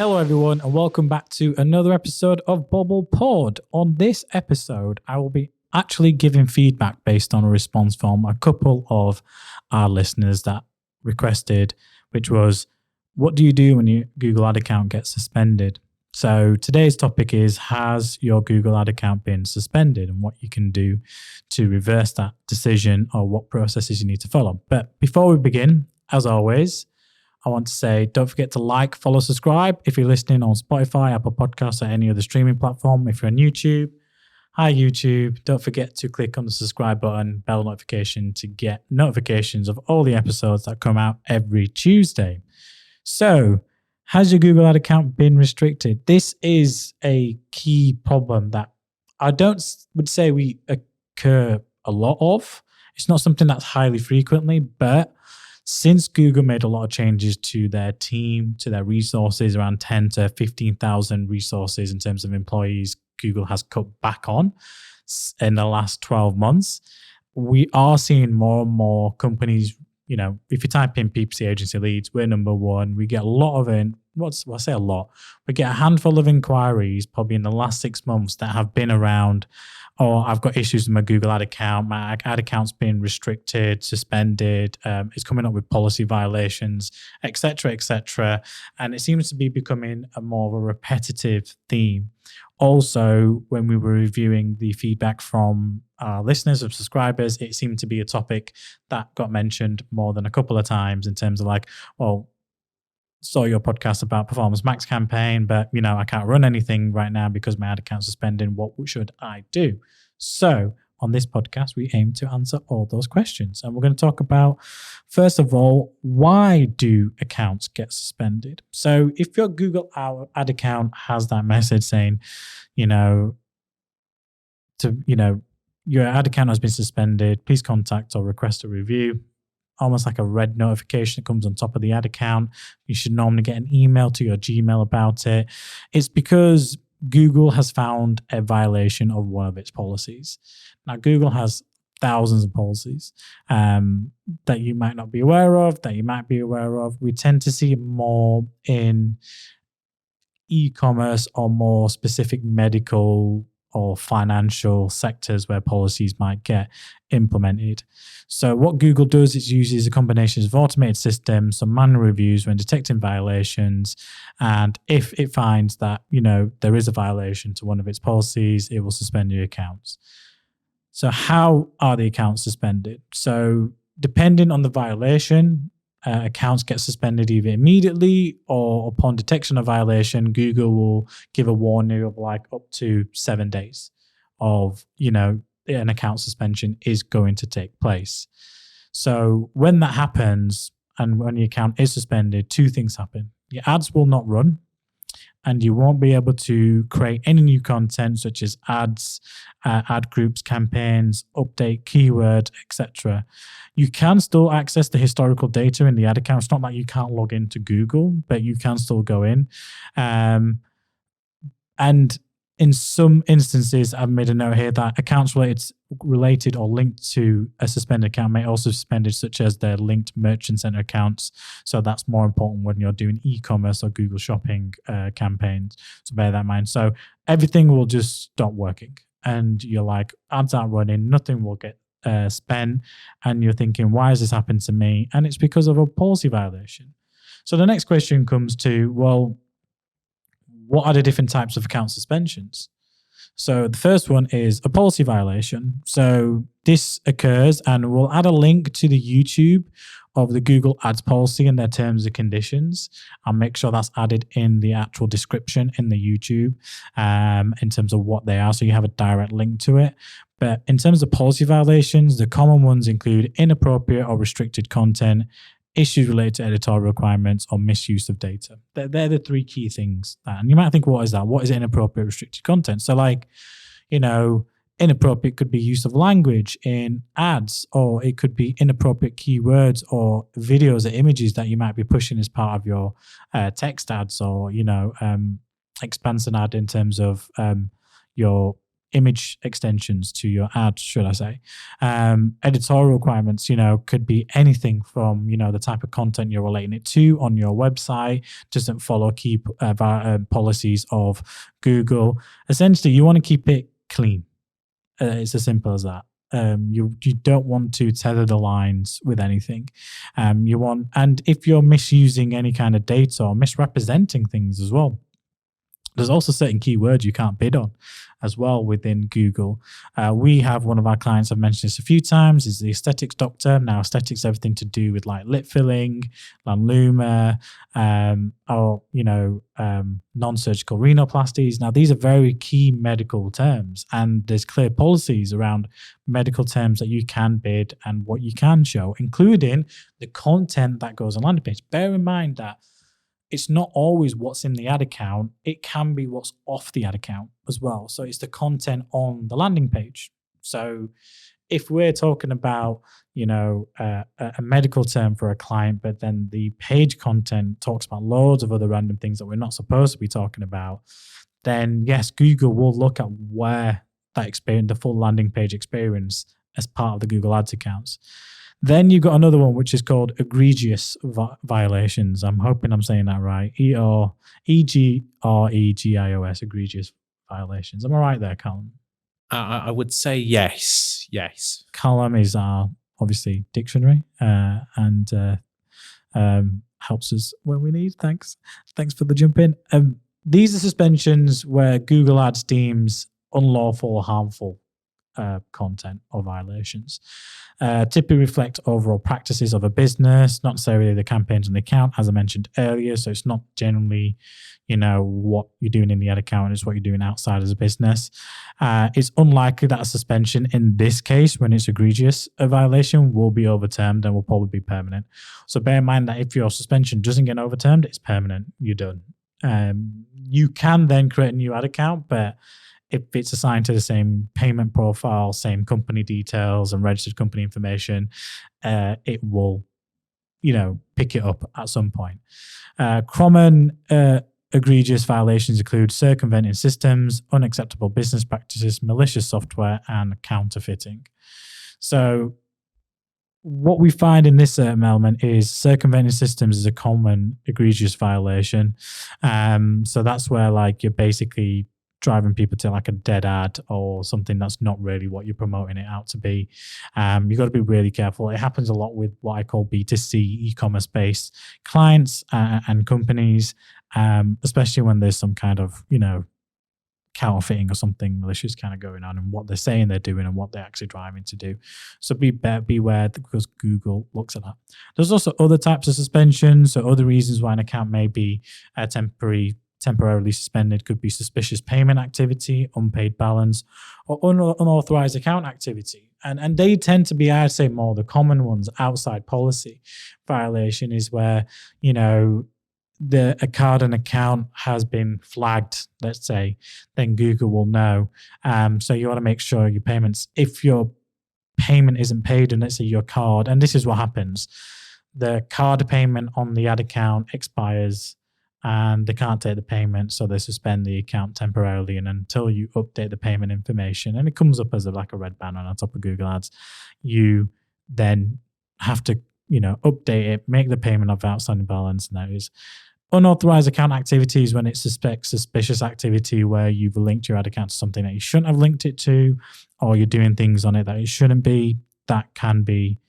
Hello, everyone, and welcome back to another episode of Bobble Pod. On this episode, I will be actually giving feedback based on a response from a couple of our listeners that requested, which was, what do you do when your Google ad account gets suspended? So today's topic is, has your Google ad account been suspended, and what you can do to reverse that decision, or what processes you need to follow. But before we begin, as always, I want to say, don't forget to like, follow, subscribe. If you're listening on Spotify, Apple Podcasts, or any other streaming platform. If you're on YouTube, hi YouTube. Don't forget to click on the subscribe button, bell notification to get notifications of all the episodes that come out every Tuesday. So, has your Google ad account been restricted? This is a key problem that I would say we occur a lot of. It's not something that's highly frequently, but since Google made a lot of changes to their team, to their resources, around 10 to 15,000 resources in terms of employees, Google has cut back on in the last 12 months. We are seeing more and more companies, if you type in PPC agency leads, we're number one. We get a lot of I say a lot. We get a handful of inquiries probably in the last 6 months that have been around, I've got issues with my Google ad account. My ad account's been restricted, suspended. It's coming up with policy violations, etc., etc. And it seems to be becoming a more of a repetitive theme. Also, when we were reviewing the feedback from our listeners or subscribers, it seemed to be a topic that got mentioned more than a couple of times in terms of saw your podcast about Performance Max campaign, but I can't run anything right now because my ad account's suspended. What should I do? So on this podcast, we aim to answer all those questions. And we're going to talk about, first of all, why do accounts get suspended? So if your Google ad account has that message saying, your ad account has been suspended, please contact or request a review. Almost like a red notification that comes on top of the ad account. You should normally get an email to your Gmail about it. It's because Google has found a violation of one of its policies. Now, Google has thousands of policies that you might not be aware of, that you might be aware of. We tend to see more in e-commerce or more specific medical or financial sectors where policies might get implemented. So what Google does is uses a combination of automated systems, some manual reviews when detecting violations, and if it finds that there is a violation to one of its policies, it will suspend your accounts. So how are the accounts suspended? So depending on the violation, accounts get suspended either immediately or upon detection of violation. Google will give a warning of up to 7 days of, an account suspension is going to take place. So when that happens and when the account is suspended, two things happen. Your ads will not run and you won't be able to create any new content such as ads, ad groups, campaigns, update keywords, etc. You can still access the historical data in the ad account. It's not like you can't log into Google, but you can still go in. And in some instances, I've made a note here that accounts related or linked to a suspended account may also be suspended, such as their linked merchant center accounts. So that's more important when you're doing e-commerce or Google shopping campaigns. So bear that in mind. So everything will just stop working. And you're like, ads aren't running, nothing will get spent. And you're thinking, why has this happened to me? And it's because of a policy violation. So the next question comes to, what are the different types of account suspensions? So the first one is a policy violation. So this occurs, and we'll add a link to the YouTube of the Google Ads policy and their terms and conditions. I'll make sure that's added in the actual description in the YouTube in terms of what they are, so you have a direct link to it. But in terms of policy violations, the common ones include inappropriate or restricted content, issues related to editorial requirements, or misuse of data. They're the three key things. And you might think, what is that? What is inappropriate restricted content? So inappropriate could be use of language in ads, or it could be inappropriate keywords or videos or images that you might be pushing as part of your text ads, or, expansion ad in terms of your image extensions to your ad, should I say. Editorial requirements, could be anything from, the type of content you're relating it to on your website, doesn't follow key policies of Google. Essentially, you want to keep it clean. It's as simple as that. You don't want to tether the lines with anything. And if you're misusing any kind of data or misrepresenting things as well, there's also certain keywords you can't bid on as well within Google. We have one of our clients, I've mentioned this a few times, is the aesthetics doctor. Now, aesthetics, everything to do with like lip filling, lanluma, or, non-surgical rhinoplasties. Now, these are very key medical terms, and there's clear policies around medical terms that you can bid and what you can show, including the content that goes on landing page. Bear in mind that it's not always what's in the ad account. It can be what's off the ad account as well. So it's the content on the landing page. So if we're talking about, a medical term for a client, but then the page content talks about loads of other random things that we're not supposed to be talking about, then yes, Google will look at where that experience, the full landing page experience, as part of the Google Ads accounts. Then you've got another one, which is called egregious violations. I'm hoping I'm saying that right. EGREGIOS, egregious violations. Am I right there, Callum? I would say yes. Yes. Callum is our, obviously, dictionary and helps us when we need. Thanks for the jump in. These are suspensions where Google Ads deems unlawful or harmful content or violations. Typically reflect overall practices of a business, not necessarily the campaigns on the account, as I mentioned earlier. So it's not generally, what you're doing in the ad account, it's what you're doing outside as a business. It's unlikely that a suspension in this case, when it's egregious, a violation will be overturned and will probably be permanent. So bear in mind that if your suspension doesn't get overturned, it's permanent. You're done. You can then create a new ad account, but if it's assigned to the same payment profile, same company details and registered company information, it will, pick it up at some point. Common egregious violations include circumventing systems, unacceptable business practices, malicious software, and counterfeiting. So what we find in this element is circumventing systems is a common egregious violation. So that's where you're basically driving people to a dead ad or something that's not really what you're promoting it out to be. You've got to be really careful. It happens a lot with what I call B2C e-commerce based clients and companies, especially when there's some kind of, counterfeiting or something malicious kind of going on and what they're saying they're doing and what they're actually driving to do. So beware because Google looks at that. There's also other types of suspensions. So other reasons why an account may be temporarily suspended could be suspicious payment activity, unpaid balance, or unauthorized account activity. And they tend to be, I'd say, more the common ones. Outside policy violation is where, a card and account has been flagged, let's say, then Google will know. So you want to make sure your payments, if your payment isn't paid and let's say your card, and this is what happens, the card payment on the ad account expires and they can't take the payment, so they suspend the account temporarily, and until you update the payment information, and it comes up as a red banner on top of Google Ads, you then have to, update it, make the payment of outstanding balance, and that is unauthorized account activities when it suspects suspicious activity where you've linked your ad account to something that you shouldn't have linked it to, or you're doing things on it that it shouldn't be. That can be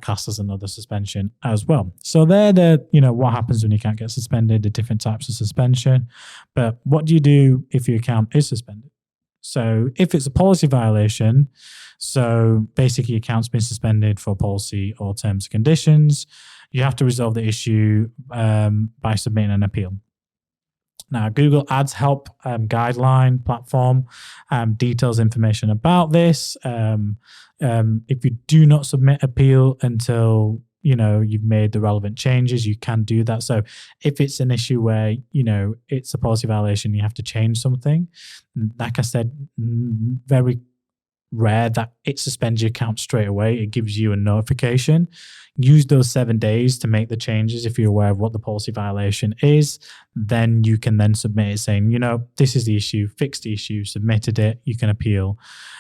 classed as another suspension as well. So they're what happens when you can't get suspended, the different types of suspension. But what do you do if your account is suspended? So if it's a policy violation, so basically your account's been suspended for policy or terms and conditions, you have to resolve the issue by submitting an appeal. Now, Google Ads Help guideline platform details information about this. If you do not submit appeal until you've made the relevant changes, you can do that. So if it's an issue where it's a policy violation, you have to change something. Like I said, very rare that it suspends your account straight away. It gives you a notification. Use those 7 days to make the changes if you're aware of what the policy violation is. Then you can then submit it saying, this is the issue, fix the issue, submitted it, you can appeal.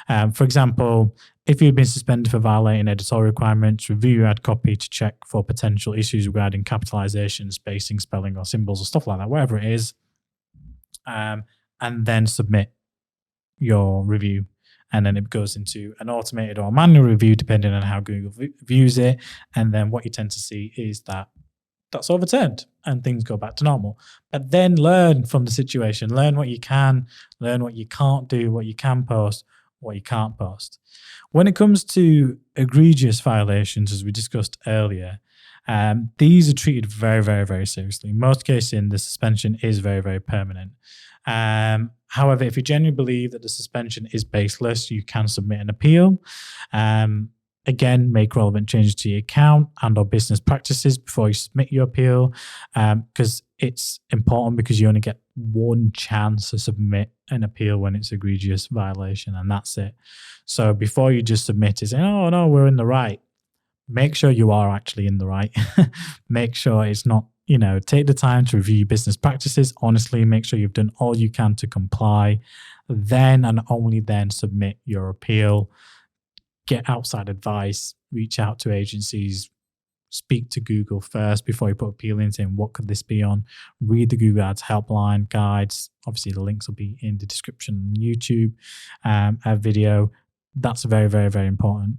For example, if you've been suspended for violating editorial requirements, review your ad copy to check for potential issues regarding capitalization, spacing, spelling, or symbols or stuff like that, whatever it is, and then submit your review. And then it goes into an automated or manual review, depending on how Google views it. And then what you tend to see is that that's overturned and things go back to normal. But then learn from the situation, learn what you can, learn what you can't do, what you can post, what you can't post. When it comes to egregious violations, as we discussed earlier, these are treated very, very, very seriously. In most cases, the suspension is very, very permanent. However, if you genuinely believe that the suspension is baseless, you can submit an appeal. Again, make relevant changes to your account and or business practices before you submit your appeal, because it's important, because you only get one chance to submit an appeal when it's egregious violation, and that's it. So before you just submit it saying, oh no, we're in the right, make sure you are actually in the right. Make sure it's not, take the time to review your business practices. Honestly, make sure you've done all you can to comply. Then and only then submit your appeal. Get outside advice, reach out to agencies, speak to Google first before you put appeal in, saying, what could this be on? Read the Google Ads helpline guides. Obviously, the links will be in the description on YouTube, a video. That's very, very, very important.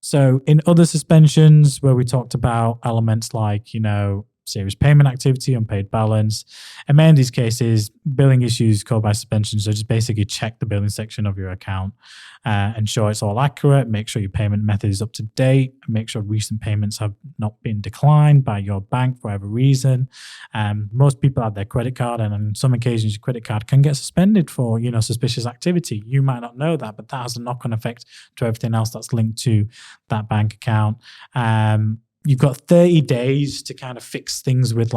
So in other suspensions where we talked about elements like, serious payment activity, unpaid balance, in many of these cases, billing issues caused by suspensions, so just basically check the billing section of your account, ensure it's all accurate, make sure your payment method is up to date, make sure recent payments have not been declined by your bank for whatever reason. Most people have their credit card, and on some occasions your credit card can get suspended for, suspicious activity. You might not know that, but that has a knock-on effect to everything else that's linked to that bank account. You've got 30 days to kind of fix things with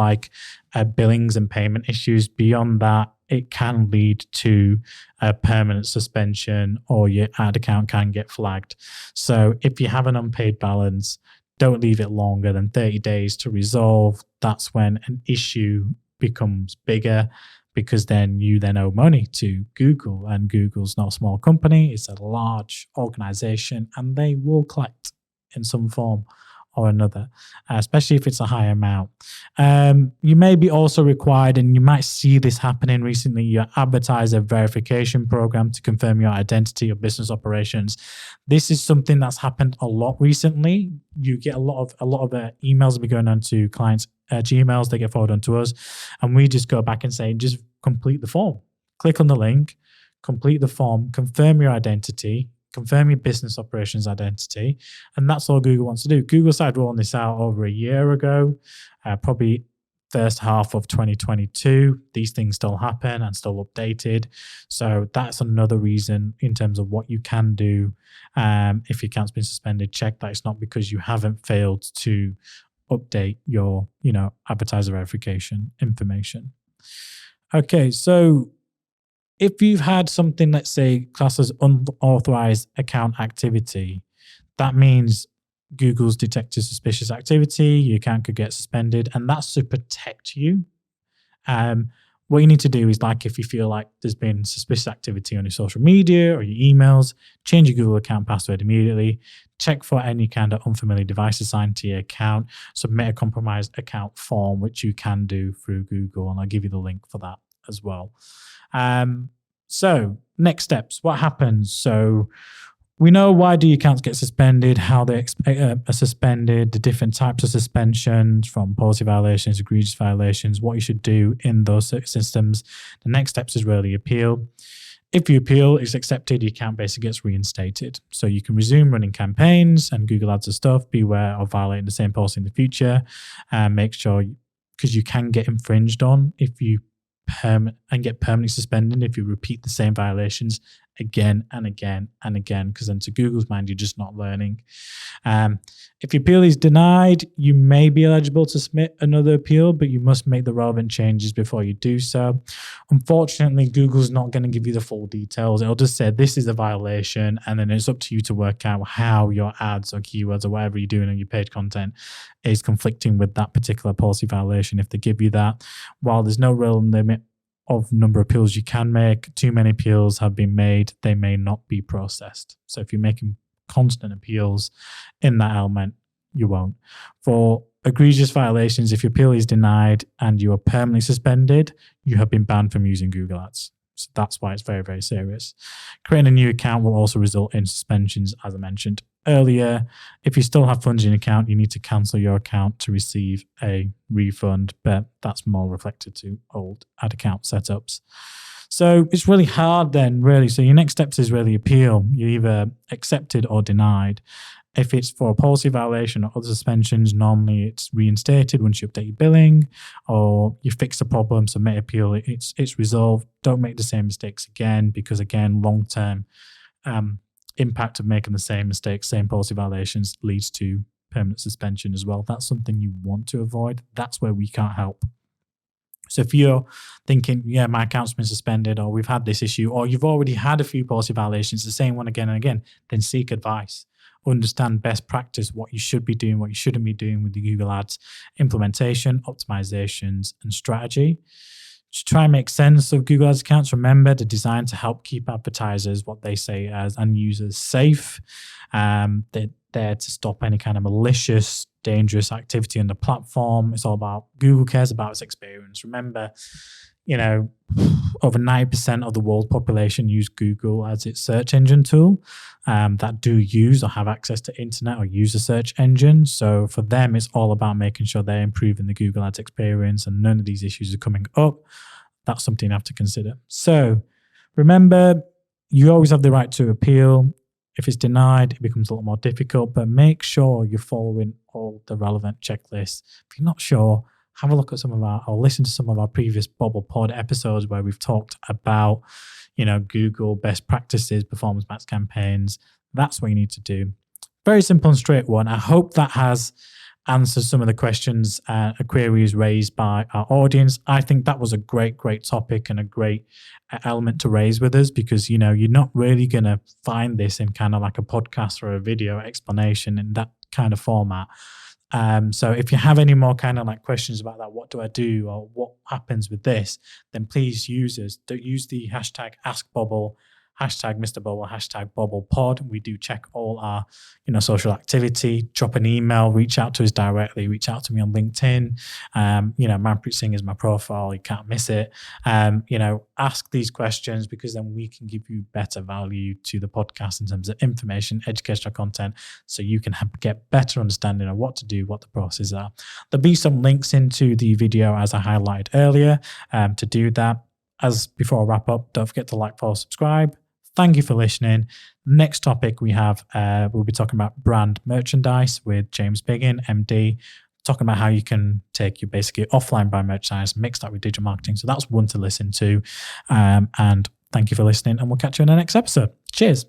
billings and payment issues. Beyond that, it can lead to a permanent suspension, or your ad account can get flagged. So if you have an unpaid balance, don't leave it longer than 30 days to resolve. That's when an issue becomes bigger, because then you then owe money to Google, and Google's not a small company. It's a large organization, and they will collect in some form or another, especially if it's a high amount. You may be also required, and you might see this happening recently, your Advertiser verification program to confirm your identity or business operations. This is something that's happened a lot recently. You get a lot of emails that be going on to clients' Gmails, they get forwarded onto us, and we just go back and say, just complete the form. Click on the link, complete the form, confirm your identity, confirm your business operations identity, and that's all Google wants to do. Google started rolling this out over a year ago, probably first half of 2022. These things still happen and still updated. So that's another reason in terms of what you can do. If your account's been suspended, check that it's not because you haven't failed to update your, advertiser verification information. Okay, so if you've had something, let's say, classed as unauthorized account activity, that means Google's detected suspicious activity, your account could get suspended, and that's to protect you. What you need to do is, if you feel like there's been suspicious activity on your social media or your emails, change your Google account password immediately, check for any kind of unfamiliar device assigned to your account, submit a compromised account form, which you can do through Google, and I'll give you the link for that as well. So next steps, what happens? So we know why do your accounts get suspended, how they are suspended, the different types of suspensions, from policy violations, egregious violations, what you should do in those systems. The next steps is really appeal. If you appeal, it's accepted, your account basically gets reinstated. So you can resume running campaigns and Google Ads and stuff. Beware of violating the same policy in the future, and make sure, because you can get infringed on if you get permanently suspended if you repeat the same violations again and again and again, because then to Google's mind, you're just not learning. If your appeal is denied, you may be eligible to submit another appeal, but you must make the relevant changes before you do so. Unfortunately, Google's not going to give you the full details. It'll just say this is a violation, and then it's up to you to work out how your ads or keywords or whatever you're doing on your page content is conflicting with that particular policy violation. If they give you that, while there's no real limit of number of appeals you can make, too many appeals have been made, they may not be processed. So if you're making constant appeals in that element, you won't. For egregious violations, if your appeal is denied and you are permanently suspended, you have been banned from using Google Ads. So that's why it's very, very serious. Creating a new account will also result in suspensions, as I mentioned earlier. If you still have funds in your account, you need to cancel your account to receive a refund, but that's more reflected to old ad account setups. So it's really hard then, really. So your next steps is really appeal. You're either accepted or denied. If it's for a policy violation or other suspensions, normally it's reinstated once you update your billing or you fix the problem, submit appeal, it's resolved. Don't make the same mistakes again, because again, long-term impact of making the same mistakes, same policy violations leads to permanent suspension as well. That's something you want to avoid. That's where we can't help. So if you're thinking, yeah, my account's been suspended, or we've had this issue, or you've already had a few policy violations, the same one again and again, then seek advice. Understand best practice, what you should be doing, what you shouldn't be doing with the Google Ads implementation, optimizations, and strategy. To try and make sense of Google Ads accounts, remember they're designed to help keep advertisers, what they say as, and users safe. They're there to stop any kind of malicious, dangerous activity on the platform. It's all about Google cares about its experience. Remember, over 90% of the world population use Google as its search engine tool, that do use or have access to internet or use a search engine. So for them, it's all about making sure they're improving the Google Ads experience and none of these issues are coming up. That's something you have to consider. So remember, you always have the right to appeal. If it's denied, it becomes a lot more difficult, but make sure you're following all the relevant checklists. If you're not sure, have a look at or listen to some of our previous Bobble Pod episodes where we've talked about, Google best practices, performance max campaigns. That's what you need to do. Very simple and straight one. I hope that has answered some of the questions and queries raised by our audience. I think that was a great topic and a great element to raise with us, because, you're not really going to find this in kind of like a podcast or a video explanation in that kind of format. So if you have any more kind of like questions about that, what do I do or what happens with this, then please use the hashtag AskBobble, hashtag Mr. Bobble, hashtag BobblePod. We do check all our, social activity. Drop an email, reach out to us directly, reach out to me on LinkedIn. Manpreet Singh is my profile. You can't miss it. Ask these questions, because then we can give you better value to the podcast in terms of information, educational content, so you can get better understanding of what to do, what the processes are. There'll be some links into the video as I highlighted earlier to do that. As before I wrap up, don't forget to like, follow, subscribe. Thank you for listening. Next topic we have, we'll be talking about brand merchandise with James Biggin, MD, talking about how you can take your basically offline brand merchandise, mix that with digital marketing. So that's one to listen to. And thank you for listening, and we'll catch you in the next episode. Cheers.